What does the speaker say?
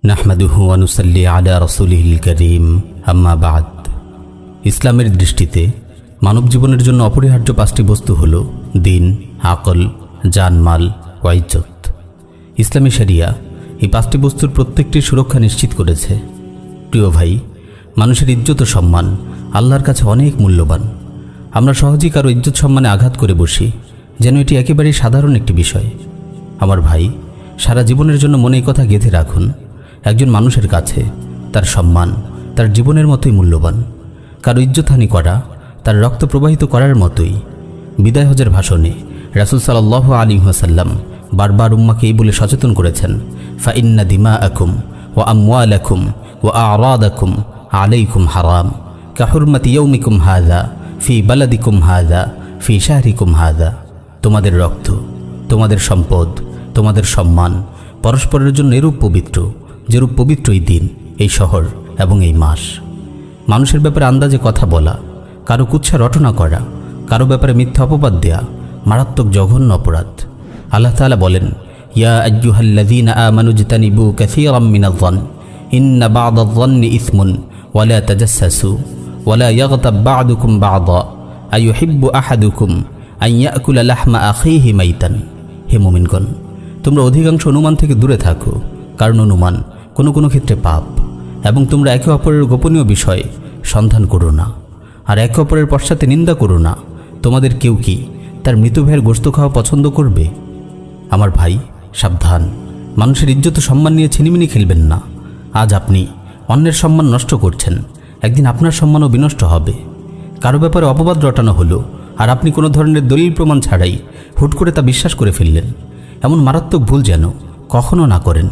নাহমাদুহু ওয়া নুসাল্লি আলা রাসূলিহিল কারীম আম্মা বাদ। ইসলামের দৃষ্টিতে মানব জীবনের জন্য অপরিহার্য পাঁচটি বস্তু হল দিন, আকল, জানমাল ও ইজ্জত। ইসলামী শরিয়া এই পাঁচটি বস্তুর প্রত্যেকটির সুরক্ষা নিশ্চিত করেছে। প্রিয় ভাই, মানুষের ইজ্জত ও সম্মান আল্লাহর কাছে অনেক মূল্যবান। আমরা সহজেই কারো ইজ্জত সম্মানে আঘাত করে বসি, যেন এটি একেবারেই সাধারণ একটি বিষয়। আমার ভাই, সারা জীবনের জন্য মনে এই কথা গেঁথে রাখুন, একজন মানুষের কাছে তার সম্মান তার জীবনের মতোই মূল্যবান। কারো ইজ্জতহানি করা তার রক্ত প্রবাহিত করার মতোই। বিদায় হজের ভাষণে রাসূল সাল্লাল্লাহু আলাইহি ওয়াসাল্লাম বারবার উম্মাকে এই বলে সচেতন করেছেন, ফাইন্না দিমাআকুম ওয়া আমওয়ালাকুম ওয়া আ'রাদাকুম আলাইকুম হারাম কাহুরমাতি ইয়াউমিকুম হাযা ফি বালাদিকুম হাযা ফি শাহরিকুম হাযা। তোমাদের রক্ত, তোমাদের সম্পদ, তোমাদের সম্মান পরস্পরের জন্য এরূপ পবিত্র যেরূপ পবিত্র এই দিন, এই শহর এবং এই মাস। মানুষের ব্যাপারে আন্দাজে কথা বলা, কারো কুৎসা রটনা করা, কারো ব্যাপারে মিথ্যা অপবাদ দেয়া মারাত্মক জঘন্য অপরাধ। আল্লাহ তাআলা বলেন, ইয়া আইয়ুহাল্লাযীনা আমানু ইজতানিবু কাসীরাম মিনায-যন্ন ইন্না বা'দায-যন্নি ইসমুন ওয়া লা তাজাসসাসু ওয়া লা ইয়াগতাব বা'দুকুম বা'দা আইয়ুহিব্বু আহাদুকুম আন ইয়াকুলা লাহমা আখিহি মাইতান। হে মুমিনগণ, তোমরা অধিকাংশ অনুমান থেকে দূরে থাকো, কারণ অনুমান কোনো কোনো ক্ষেত্রে পাপ। এবং তোমরা একে অপরের গোপনীয় বিষয় সন্ধান করো না, আর একে অপরের পশ্চাতে নিন্দা করো না। তোমাদের কেউ কি তার মৃত ভাইয়ের গোশত খাওয়া পছন্দ করবে? আমার ভাই, সাবধান, মানুষের ইজ্জত ও সম্মান নিয়ে ছিনিমিনি খেলবেন না। আজ আপনি অন্যের সম্মান নষ্ট করছেন, একদিন আপনার সম্মানও বিনষ্ট হবে। কারো ব্যাপারে অপবাদ রটানো হলো, আর আপনি কোনো ধরনের দলিল প্রমাণ ছাড়াই হুট করে তা বিশ্বাস করে ফেললেন। এমন মারাত্মক ভুল যেন কখনো না করেন।